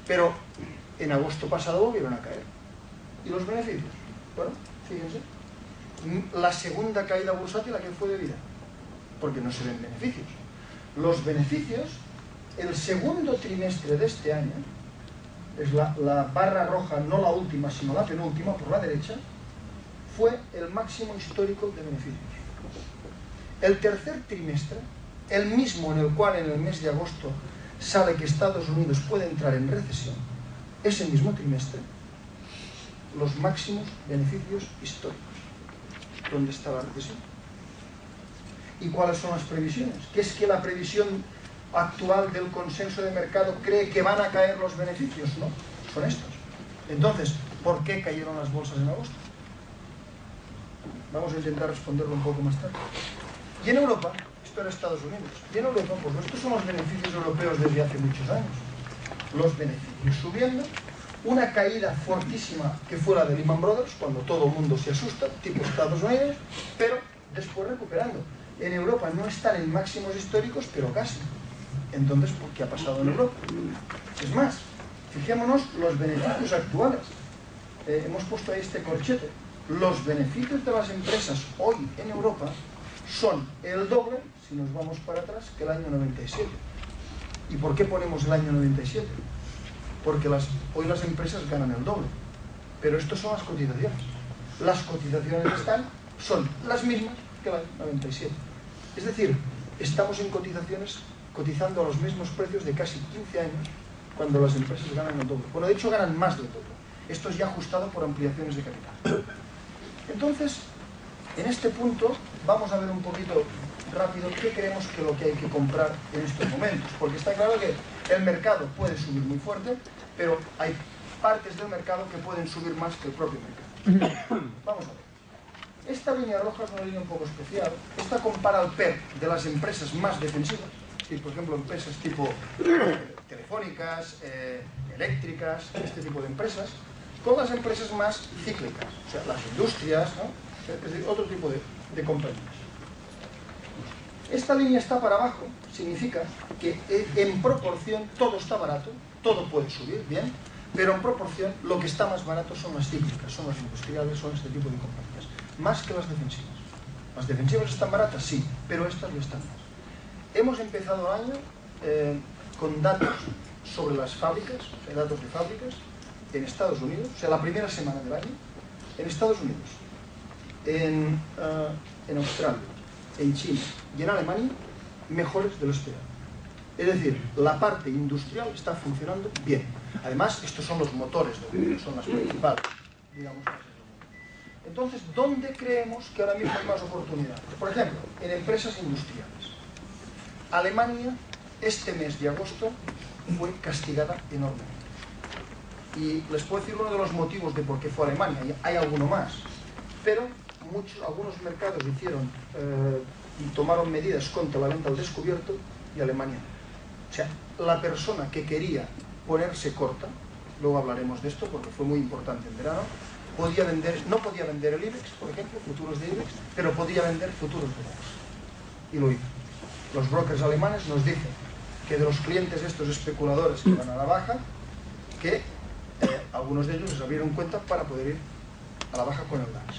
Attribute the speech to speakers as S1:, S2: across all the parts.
S1: Pero en agosto pasado volvieron a caer. ¿Y los beneficios? Bueno, fíjense. La segunda caída bursátil, ¿a qué fue debida? Porque no se ven beneficios. Los beneficios, el segundo trimestre de este año, es la barra roja, no la última, sino la penúltima, por la derecha, fue el máximo histórico de beneficios. El tercer trimestre, el mismo en el cual en el mes de agosto sale que Estados Unidos puede entrar en recesión, ese mismo trimestre, los máximos beneficios históricos. ¿Dónde está la recesión? ¿Y cuáles son las previsiones? ¿Qué es que la previsión actual del consenso de mercado cree que van a caer los beneficios? No, son estos. Entonces, ¿por qué cayeron las bolsas en agosto? Vamos a intentar responderlo un poco más tarde. Y en Europa, esto era Estados Unidos, y en Europa, pues estos son los beneficios europeos desde hace muchos años. Los beneficios subiendo, una caída fortísima que fue la de Lehman Brothers, cuando todo el mundo se asusta, tipo Estados Unidos, pero después recuperando. En Europa no están en máximos históricos, pero casi. Entonces, ¿por qué ha pasado en Europa? Es más, fijémonos los beneficios actuales. Hemos puesto ahí este corchete. Los beneficios de las empresas hoy en Europa son el doble, si nos vamos para atrás, que el año 97. ¿Y por qué ponemos el año 97? Porque hoy las empresas ganan el doble. Pero estas son las cotizaciones. Las cotizaciones son las mismas que el año 97. Es decir, estamos en cotizaciones cotizando a los mismos precios de casi 15 años cuando las empresas ganan el doble. Bueno, de hecho ganan más del doble. Esto es ya ajustado por ampliaciones de capital. Entonces, en este punto vamos a ver un poquito rápido qué creemos que lo que hay que comprar en estos momentos, porque está claro que el mercado puede subir muy fuerte, pero hay partes del mercado que pueden subir más que el propio mercado. Vamos a ver. Esta línea roja es una línea un poco especial. Esta compara el PER de las empresas más defensivas, por ejemplo, empresas tipo telefónicas, eléctricas, este tipo de empresas, con las empresas más cíclicas, o sea, las industrias, ¿no? Es decir, otro tipo de compañías. Esta línea está para abajo, significa que en proporción todo está barato, todo puede subir, bien, pero en proporción lo que está más barato son las cíclicas, son las industriales, son este tipo de compañías, más que las defensivas. ¿Las defensivas están baratas? Sí, pero estas lo están más. Hemos empezado el año con datos sobre las fábricas, o sea, datos de fábricas, en Estados Unidos, o sea, la primera semana del año, en Estados Unidos, en Australia, en China y en Alemania, mejores de lo esperado. Es decir, la parte industrial está funcionando bien. Además, estos son los motores, son las principales, digamos. Entonces, ¿dónde creemos que ahora mismo hay más oportunidades? Por ejemplo, en empresas industriales. Alemania, este mes de agosto, fue castigada enormemente. Y les puedo decir uno de los motivos de por qué fue Alemania. Hay alguno más. Pero algunos mercados hicieron y tomaron medidas contra la venta al descubierto y Alemania no. O sea, la persona que quería ponerse corta, luego hablaremos de esto porque fue muy importante en verano, no podía vender el IBEX, por ejemplo, futuros de IBEX, pero podía vender futuros de DAX. Y lo hizo. Los brokers alemanes nos dicen que de los clientes estos especuladores que van a la baja, que algunos de ellos les abrieron cuenta para poder ir a la baja con el DAX.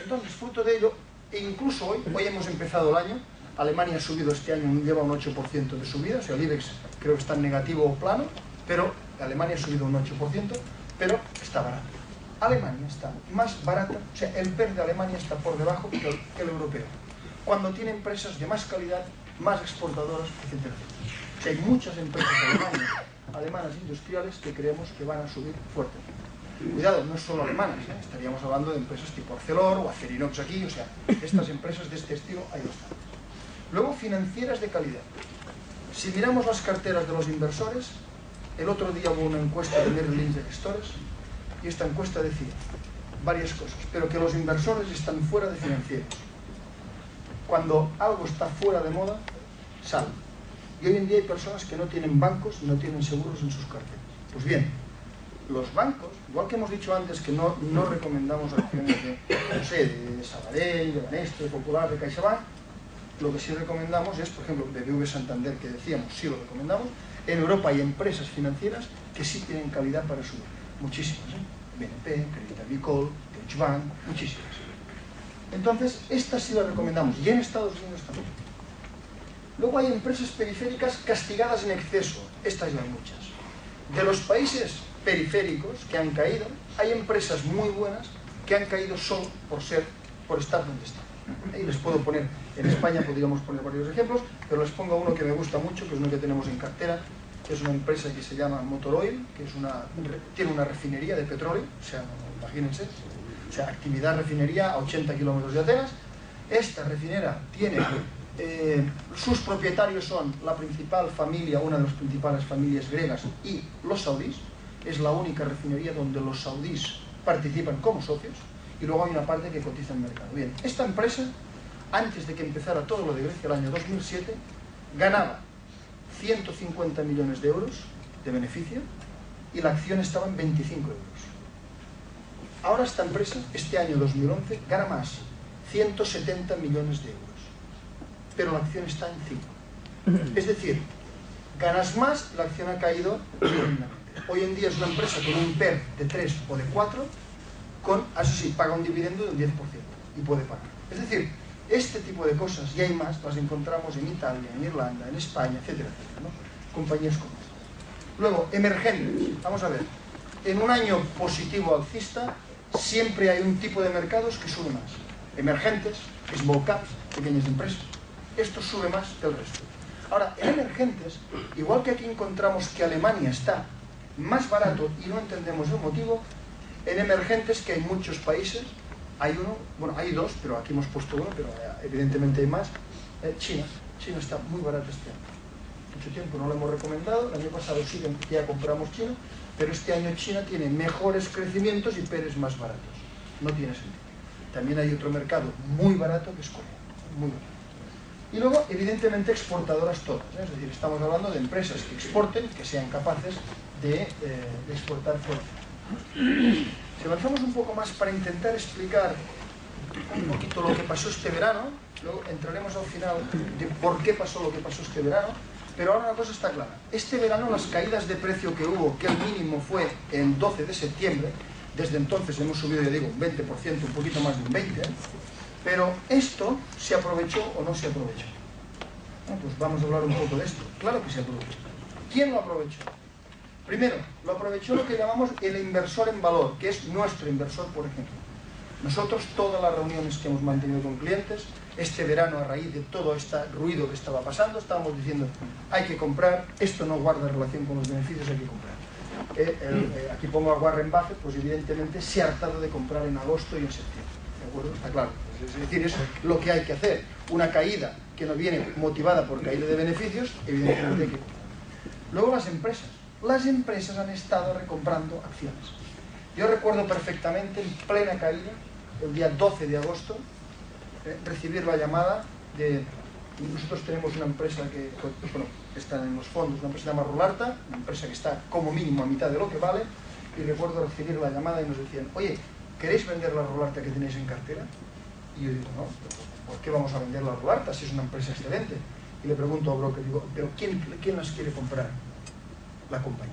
S1: Entonces, fruto de ello, e incluso hoy hemos empezado el año, Alemania ha subido este año, lleva un 8% de subida, o sea, el IBEX creo que está en negativo o plano, pero Alemania ha subido un 8%, pero está barato. Alemania está más barata, o sea, el PER de Alemania está por debajo que el europeo, cuando tiene empresas de más calidad, más exportadoras, etc. O sea, hay muchas empresas alemanas industriales que creemos que van a subir fuerte. Cuidado, no es solo alemanas, estaríamos hablando de empresas tipo Arcelor o Acerinox aquí, o sea, estas empresas de este estilo hay bastantes. Luego, financieras de calidad. Si miramos las carteras de los inversores, el otro día hubo una encuesta de Merrill Lynch de gestores, y esta encuesta decía varias cosas, pero que los inversores están fuera de financieros. Cuando algo está fuera de moda, sale. Y hoy en día hay personas que no tienen bancos y no tienen seguros en sus carteras. Pues bien, los bancos, igual que hemos dicho antes que no recomendamos acciones de Sabadell, de Banesco, de Popular, de CaixaBank, lo que sí recomendamos es, por ejemplo, BBV Santander, que decíamos, sí lo recomendamos. En Europa hay empresas financieras que sí tienen calidad para subir. Muchísimas, BNP, Crédit Agricole, Deutsche Bank, muchísimas. Entonces, estas sí las recomendamos, y en Estados Unidos también. Luego hay empresas periféricas castigadas en exceso, estas ya hay muchas. De los países periféricos que han caído, hay empresas muy buenas que han caído solo por estar donde están. Ahí les puedo poner, en España podríamos poner varios ejemplos, pero les pongo uno que me gusta mucho, que es uno que tenemos en cartera, que es una empresa que se llama Motor Oil, que tiene una refinería de petróleo, o sea, imagínense, o sea, actividad refinería a 80 kilómetros de Atenas. Esta refinera tiene, sus propietarios son la principal familia, una de las principales familias griegas y los saudíes. Es la única refinería donde los saudíes participan como socios, y luego hay una parte que cotiza en el mercado. Bien, esta empresa, antes de que empezara todo lo de Grecia, el año 2007, ganaba 150 millones de euros de beneficio y la acción estaba en 25 euros. Ahora esta empresa, este año 2011, gana más, 170 millones de euros, pero la acción está en 5. Es decir, ganas más, la acción ha caído tremendamente. Hoy en día es una empresa con un PER de 3 o de 4, eso sí, paga un dividendo del 10% y puede pagar. Es decir, este tipo de cosas, y hay más, las encontramos en Italia, en Irlanda, en España, etcétera, etcétera, ¿no? Compañías como estas. Luego, emergentes. Vamos a ver. En un año positivo alcista, siempre hay un tipo de mercados que sube más. Emergentes, small caps, pequeñas empresas. Esto sube más que el resto. Ahora, en emergentes, igual que aquí encontramos que Alemania está más barato y no entendemos el motivo, en emergentes, que hay muchos países, hay uno, bueno, hay dos, pero aquí hemos puesto uno, pero evidentemente hay más. China está muy barata este año. Mucho tiempo no lo hemos recomendado, el año pasado sí que ya compramos China, pero este año China tiene mejores crecimientos y PERs más baratos. No tiene sentido. También hay otro mercado muy barato que es Corea, muy barato. Y luego, evidentemente, exportadoras todas, es decir, estamos hablando de empresas que exporten, que sean capaces de exportar fuera. Si avanzamos un poco más para intentar explicar un poquito lo que pasó este verano, luego entraremos al final de por qué pasó lo que pasó este verano, pero ahora una cosa está clara. Este verano las caídas de precio que hubo, que el mínimo fue el 12 de septiembre, desde entonces hemos subido, ya digo, un 20%, un poquito más de un 20%, pero esto se aprovechó o no se aprovechó. Bueno, pues vamos a hablar un poco de esto. Claro que se aprovechó. ¿Quién lo aprovechó? Primero, lo aprovechó lo que llamamos el inversor en valor, que es nuestro inversor, por ejemplo. Nosotros, todas las reuniones que hemos mantenido con clientes, este verano, a raíz de todo este ruido que estaba pasando, estábamos diciendo, hay que comprar, esto no guarda relación con los beneficios, hay que comprar. Aquí pongo a Warren Buffett, pues evidentemente se ha hartado de comprar en agosto y en septiembre. ¿De acuerdo? Está claro. Es decir, es lo que hay que hacer. Una caída que no viene motivada por caída de beneficios, evidentemente hay que comprar. Luego las empresas. Las empresas han estado recomprando acciones. Yo recuerdo perfectamente, en plena caída, el día 12 de agosto, recibir la llamada de... Nosotros tenemos una empresa que, bueno, está en los fondos, una empresa que se llama Rularta, una empresa que está como mínimo a mitad de lo que vale, y recuerdo recibir la llamada y nos decían, oye, ¿queréis vender la Rularta que tenéis en cartera? Y yo digo, no, ¿por qué vamos a vender la Rularta si es una empresa excelente? Y le pregunto al broker, digo, ¿pero quién las quiere comprar? La compañía,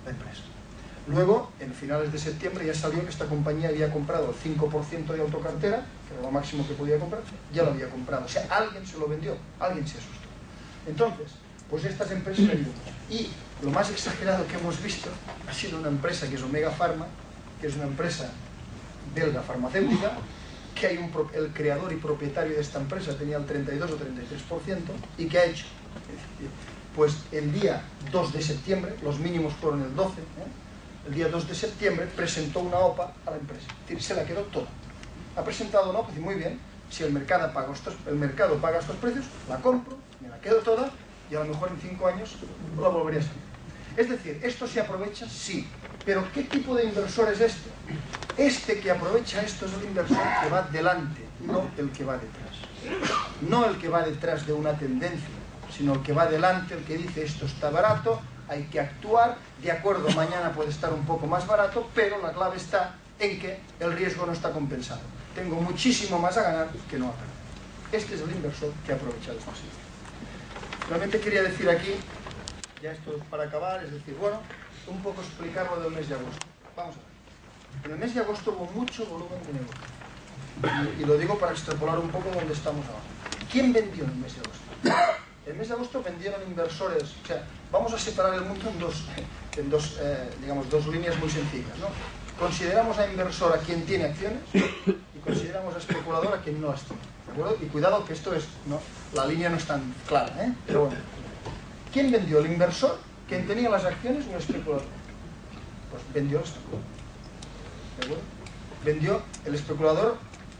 S1: la empresa. Luego, en finales de septiembre, ya salió que esta compañía había comprado el 5% de autocartera, que era lo máximo que podía comprar, ya lo había comprado. O sea, alguien se lo vendió, alguien se asustó. Entonces, pues estas empresas le ayudan. Y lo más exagerado que hemos visto ha sido una empresa que es Omega Pharma, que es una empresa belga farmacéutica, que hay el creador y propietario de esta empresa tenía el 32 o 33%, y que ha hecho, pues el día 2 de septiembre, los mínimos fueron el 12, el día 2 de septiembre presentó una OPA a la empresa, es decir, se la quedó toda. Ha presentado una OPA y dice, muy bien, si el mercado paga estos precios, la compro, me la quedo toda y a lo mejor en 5 años la volvería a salir. Es decir, ¿esto se aprovecha? Sí. Pero ¿qué tipo de inversor es este? Este que aprovecha esto es el inversor que va delante, no el que va detrás. No el que va detrás de una tendencia, sino el que va delante, el que dice esto está barato, hay que actuar, de acuerdo, mañana puede estar un poco más barato, pero la clave está en que el riesgo no está compensado. Tengo muchísimo más a ganar que no a perder. Este es el inversor que ha aprovechado esta situación. Realmente quería decir aquí, ya esto para acabar, es decir, bueno, un poco explicar lo del mes de agosto. Vamos a ver. En el mes de agosto hubo mucho volumen de negocio. Y lo digo para extrapolar un poco donde estamos ahora. ¿Quién vendió en el mes de agosto? En el mes de agosto vendieron inversores, o sea, vamos a separar el mundo en dos líneas muy sencillas, ¿no? Consideramos a inversor a quien tiene acciones y consideramos a especulador a quien no las tiene, ¿de acuerdo? Y cuidado que esto es, ¿no? La línea no es tan clara, ¿eh? Pero bueno. ¿Quién vendió? ¿El inversor? ¿Quién tenía las acciones o el especulador? Pues vendió el especulador, ¿de acuerdo? Vendió el especulador,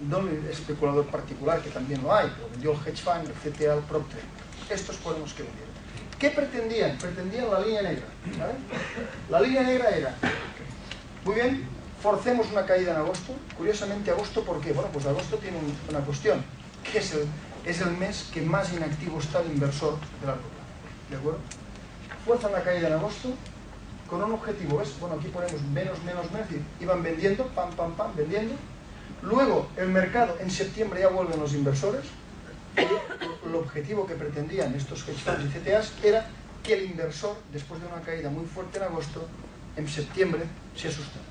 S1: no el especulador particular, que también lo hay, pero vendió el hedge fund, el CTA, el prop trading. Estos fueron los que vendieron. ¿Qué pretendían? Pretendían la línea negra, ¿vale? La línea negra era, muy bien, forcemos una caída en agosto. Curiosamente, agosto, ¿por qué? Bueno, pues agosto tiene una cuestión, que es el mes que más inactivo está el inversor de largo plazo, ¿de acuerdo? Fuerzan la caída en agosto con un objetivo, ¿ves? Bueno, aquí ponemos menos, iban vendiendo, pam, vendiendo. Luego, el mercado, en septiembre ya vuelven los inversores. El objetivo que pretendían estos hedge funds y CTAs era que el inversor, después de una caída muy fuerte en agosto, en septiembre se asustara,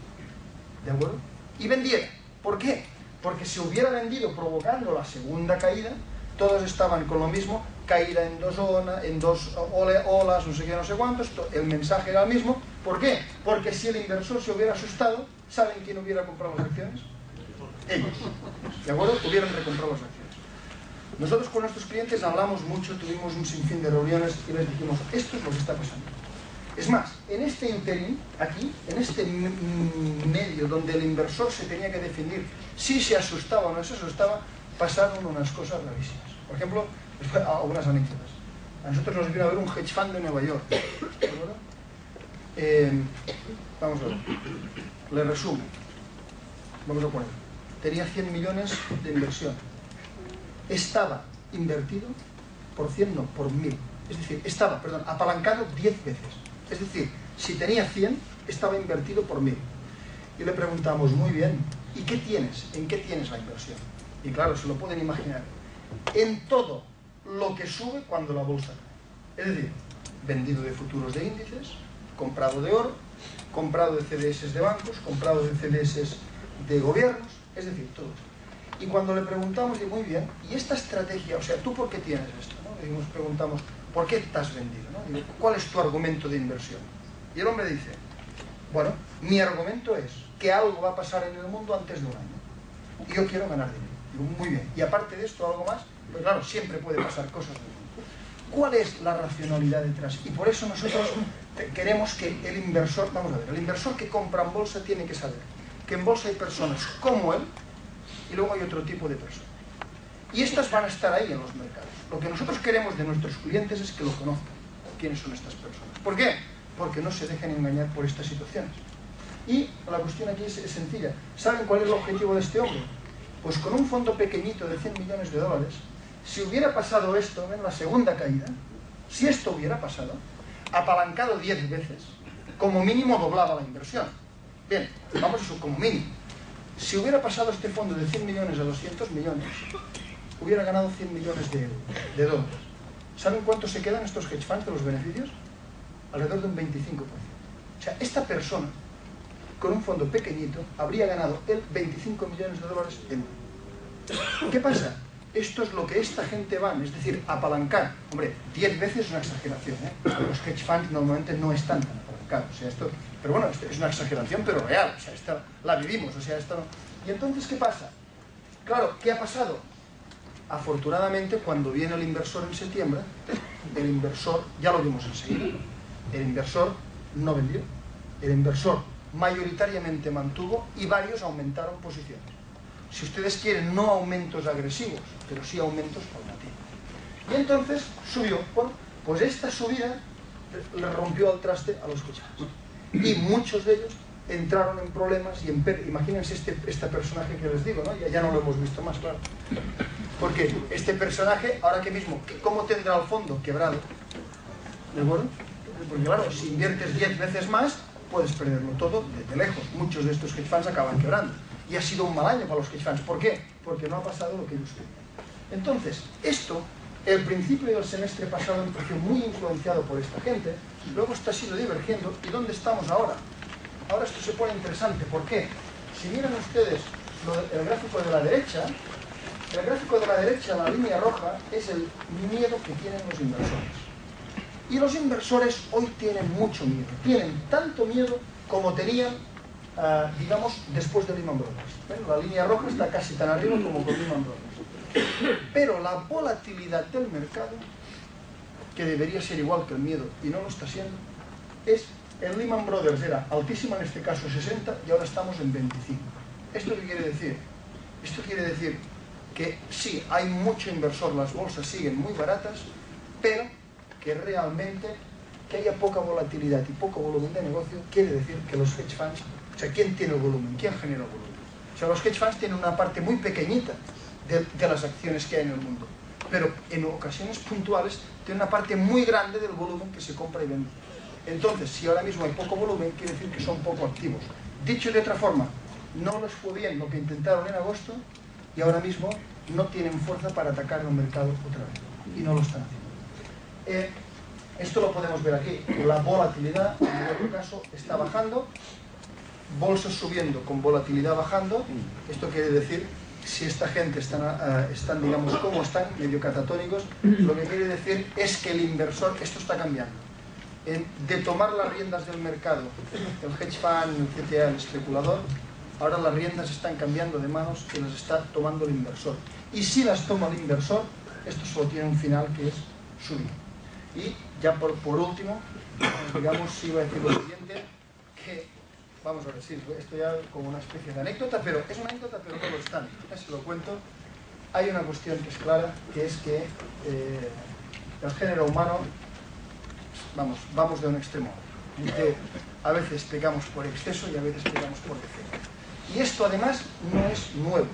S1: ¿de acuerdo? Y vendiera. ¿Por qué? Porque si hubiera vendido provocando la segunda caída, todos estaban con lo mismo, caída en dos olas, no sé qué, no sé cuántos, el mensaje era el mismo. ¿Por qué? Porque si el inversor se hubiera asustado, ¿saben quién hubiera comprado las acciones? Ellos, ¿de acuerdo? Hubieran recomprado las acciones. Nosotros con nuestros clientes hablamos mucho, tuvimos un sinfín de reuniones y les dijimos, esto es lo que está pasando. Es más, en este interín, aquí, en este medio donde el inversor se tenía que definir si se asustaba o no se asustaba, pasaron unas cosas rarísimas. Por ejemplo, algunas anécdotas. A nosotros nos vino a ver un hedge fund de Nueva York. Vamos a ver. Le resumo. Vamos a poner. Tenía 100 millones de inversión. Estaba invertido por 100, no, por 1000. Es decir, estaba, apalancado 10 veces. Es decir, si tenía 100, estaba invertido por 1000. Y le preguntamos, muy bien, ¿y qué tienes? ¿En qué tienes la inversión? Y claro, se lo pueden imaginar. En todo lo que sube cuando la bolsa cae. Es decir, vendido de futuros de índices, comprado de oro, comprado de CDS de bancos, comprado de CDS de gobiernos, es decir, todo esto. Y cuando le preguntamos, digo, muy bien, ¿y esta estrategia, o sea, tú por qué tienes esto? ¿No? Y nos preguntamos, ¿por qué te has vendido? ¿No? Digo, ¿cuál es tu argumento de inversión? Y el hombre dice, bueno, mi argumento es que algo va a pasar en el mundo antes de un año. Y yo quiero ganar dinero. Digo, muy bien. Y aparte de esto, algo más, pues claro, siempre puede pasar cosas en el mundo. ¿Cuál es la racionalidad detrás? Y por eso nosotros queremos que el inversor, vamos a ver, el inversor que compra en bolsa tiene que saber que en bolsa hay personas como él, y luego hay otro tipo de personas. Y estas van a estar ahí en los mercados. Lo que nosotros queremos de nuestros clientes es que lo conozcan, quiénes son estas personas. ¿Por qué? Porque no se dejen engañar por estas situaciones. Y la cuestión aquí es sencilla. ¿Saben cuál es el objetivo de este hombre? Pues con un fondo pequeñito de 100 millones de dólares, si hubiera pasado esto en la segunda caída, si esto hubiera pasado, apalancado 10 veces, como mínimo doblaba la inversión. Bien, vamos a eso como mínimo. Si hubiera pasado este fondo de 100 millones a 200 millones, hubiera ganado 100 millones de dólares. ¿Saben cuánto se quedan estos hedge funds de los beneficios? Alrededor de un 25%. O sea, esta persona, con un fondo pequeñito, habría ganado el 25 millones de dólares en uno. ¿Qué pasa? Esto es lo que esta gente van, es decir, apalancar. Hombre, 10 veces es una exageración, ¿eh? Los hedge funds normalmente no están tan apalancados. O sea, esto, pero bueno, esto es una exageración, pero real. O sea, esta la vivimos. O sea, esto no. Y entonces, ¿qué pasa? Claro, ¿qué ha pasado? Afortunadamente, cuando viene el inversor en septiembre, el inversor, ya lo vimos enseguida, el inversor no vendió. El inversor mayoritariamente mantuvo y varios aumentaron posiciones. Si ustedes quieren, no aumentos agresivos, pero sí aumentos paulativos. Y entonces subió. Bueno, pues esta subida le rompió al traste a los hedge funds. Y muchos de ellos entraron en problemas y imagínense este personaje que les digo, ¿no? Ya no lo hemos visto más, claro. Porque este personaje, ahora que mismo, ¿cómo tendrá el fondo? Quebrado. ¿De acuerdo? Porque claro, si inviertes 10 veces más, puedes perderlo todo desde lejos. Muchos de estos hedge funds acaban quebrando. Y ha sido un mal año para los hedge funds. ¿Por qué? Porque no ha pasado lo que ellos querían. Entonces, esto El principio del semestre pasado empezó muy influenciado por esta gente, luego esto ha sido divergiendo. ¿Y dónde estamos ahora? Ahora esto se pone interesante. ¿Por qué? Si miran ustedes el gráfico de la derecha, la línea roja, es el miedo que tienen los inversores. Y los inversores hoy tienen mucho miedo. Tienen tanto miedo como tenían, digamos, después de Lehman Brothers. ¿Ven? La línea roja está casi tan arriba como con Lehman Brothers. Pero la volatilidad del mercado, que debería ser igual que el miedo y no lo está siendo, es, en Lehman Brothers era altísima, en este caso 60, y ahora estamos en 25. ¿Esto qué quiere decir? Esto quiere decir que sí, hay mucho inversor, las bolsas siguen muy baratas, pero que realmente que haya poca volatilidad y poco volumen de negocio quiere decir que los hedge funds, o sea, ¿quién tiene el volumen? ¿Quién genera el volumen? O sea, los hedge funds tienen una parte muy pequeñita de las acciones que hay en el mundo, pero en ocasiones puntuales tiene una parte muy grande del volumen que se compra y vende. Entonces, si ahora mismo hay poco volumen, quiere decir que son poco activos. Dicho de otra forma, no les fue bien lo que intentaron en agosto y ahora mismo no tienen fuerza para atacar el mercado otra vez, y no lo están haciendo. Esto lo podemos ver aquí. La volatilidad, en el otro caso, está bajando, bolsas subiendo con volatilidad bajando. Esto quiere decir, si esta gente están, digamos, como están, medio catatónicos, lo que quiere decir es que el inversor, esto está cambiando. De tomar las riendas del mercado, el hedge fund, el CTA, el especulador, ahora las riendas están cambiando de manos y las está tomando el inversor. Y si las toma el inversor, esto solo tiene un final, que es subir. Y ya por último, digamos, iba a decir lo siguiente, que, vamos a decir, esto ya como una especie de anécdota, pero es una anécdota, pero no lo es tanto. Ya se lo cuento. Hay una cuestión que es clara, que es que el género humano, vamos de un extremo a otro. A veces pecamos por exceso y a veces pecamos por defecto. Y esto además no es nuevo.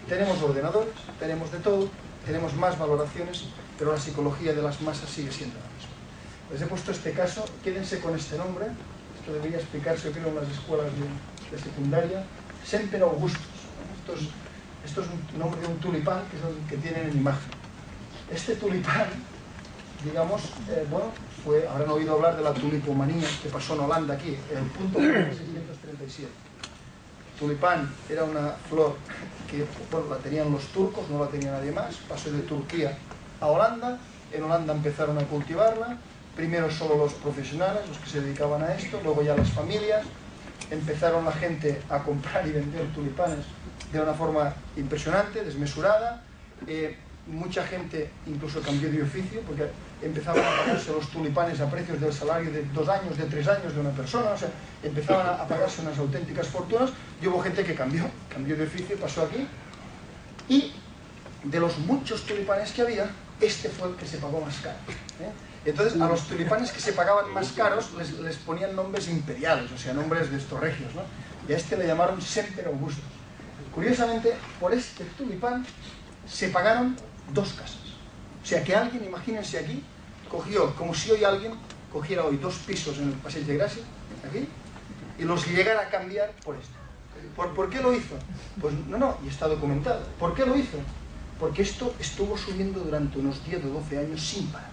S1: Tenemos ordenadores, tenemos de todo, tenemos más valoraciones, pero la psicología de las masas sigue siendo la misma. Les he puesto este caso, quédense con este nombre, esto debería explicarse, yo creo, en las escuelas de secundaria, Semper Augustus. Esto es un nombre de un tulipán, que es el que tienen en imagen. Este tulipán, digamos, habrán oído hablar de la tulipomanía que pasó en Holanda aquí, el punto 1637. Tulipán era una flor que, la tenían los turcos, no la tenía nadie más, pasó de Turquía a Holanda. En Holanda empezaron a cultivarla, primero solo los profesionales, los que se dedicaban a esto, luego ya las familias, empezaron la gente a comprar y vender tulipanes de una forma impresionante, desmesurada. Mucha gente incluso cambió de oficio, porque empezaban a pagarse los tulipanes a precios del salario de 2 años, de 3 años de una persona, o sea, empezaban a pagarse unas auténticas fortunas, y hubo gente que cambió de oficio, pasó aquí, y de los muchos tulipanes que había, este fue el que se pagó más caro. Entonces, a los tulipanes que se pagaban más caros les ponían nombres imperiales, o sea, nombres de estos regios, ¿no? Y a este le llamaron Semper Augustus. Curiosamente, por este tulipán se pagaron 2 casas. O sea, que alguien, imagínense aquí, cogió, como si hoy alguien cogiera hoy 2 pisos en el Passeig de Gràcia, aquí, y los llegara a cambiar por esto. ¿Por qué lo hizo? Pues no, y está documentado. ¿Por qué lo hizo? Porque esto estuvo subiendo durante unos 10 o 12 años sin parar.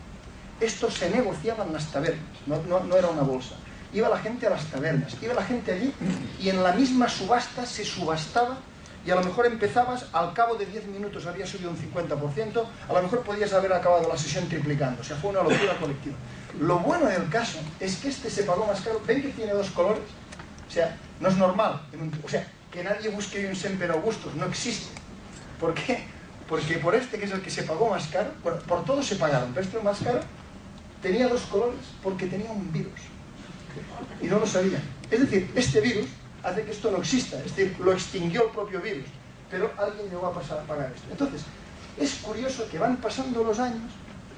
S1: Esto se negociaba en las tabernas, no era una bolsa. Iba la gente a las tabernas, iba la gente allí, y en la misma subasta se subastaba. Y a lo mejor empezabas, al cabo de 10 minutos había subido un 50%, a lo mejor podías haber acabado la sesión triplicando, o sea, fue una locura colectiva. Lo bueno del caso es que este se pagó más caro. ¿Ven que tiene 2 colores? O sea, no es normal, o sea, que nadie busque un Semper Augustus, no existe. ¿Por qué? Porque por este, que es el que se pagó más caro, por todos se pagaron, pero este más caro, tenía 2 colores, porque tenía un virus, y no lo sabían. Es decir, este virus hace que esto no exista, es decir, lo extinguió el propio virus, pero alguien llegó a pasar a pagar esto. Entonces, es curioso que van pasando los años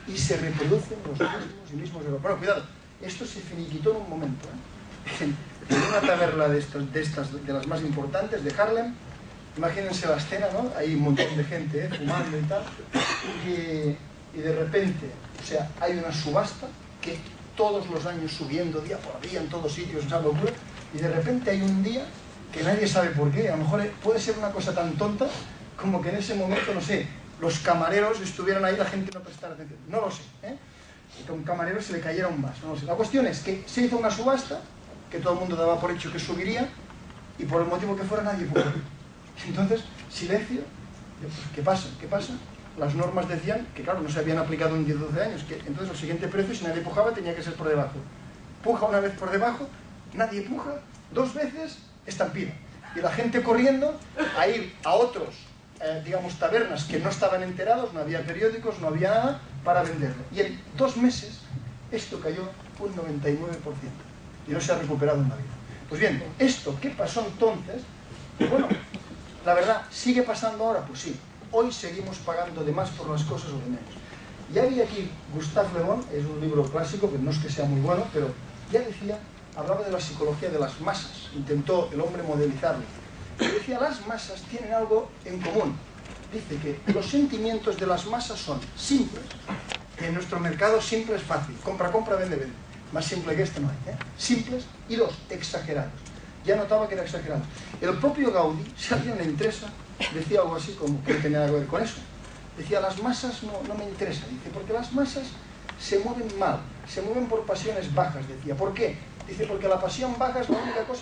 S1: y se reproducen los mismos errores. Bueno, cuidado, esto se finiquitó en un momento, en una taberna de las más importantes de Harlem. Imagínense la escena, ¿no? Hay un montón de gente fumando y tal, y de repente, o sea, hay una subasta que todos los años subiendo día por día en todos sitios, esa locura. Y de repente hay un día que nadie sabe por qué, a lo mejor puede ser una cosa tan tonta como que en ese momento, no sé, los camareros estuvieran ahí, la gente no prestara atención. No lo sé, que a un camarero se le cayera un vaso, no lo sé. La cuestión es que se hizo una subasta, que todo el mundo daba por hecho que subiría, y por el motivo que fuera nadie pudo. Entonces, silencio. Pues, ¿qué pasa? ¿Qué pasa? Las normas decían que, claro, no se habían aplicado en 10 o 12 años, que entonces el siguiente precio, si nadie pujaba, tenía que ser por debajo. Puja una vez por debajo, nadie puja, 2 veces, estampida. Y la gente corriendo a ir a otros, digamos, tabernas que no estaban enterados, no había periódicos, no había nada, para venderlo. Y en 2 meses, esto cayó un 99%. Y no se ha recuperado en la vida. Pues bien, esto, ¿qué pasó entonces? Bueno, la verdad, ¿sigue pasando ahora? Pues sí. Hoy seguimos pagando de más por las cosas o de menos. Ya vi aquí Gustave Le Bon, es un libro clásico, que no es que sea muy bueno, pero ya decía, hablaba de la psicología de las masas, intentó el hombre modelizarlo. Y decía, las masas tienen algo en común. Dice que los sentimientos de las masas son simples, y en nuestro mercado simple es fácil, compra, compra, vende, vende. Más simple que esto no hay, Simples, y 2, exagerados. Ya notaba que era exagerado. El propio Gaudí, si alguien le interesa, decía algo así como que tenía algo que ver con eso. Decía, las masas no me interesa, dice, porque las masas se mueven mal, se mueven por pasiones bajas, decía. ¿Por qué? Dice, porque la pasión baja es la única cosa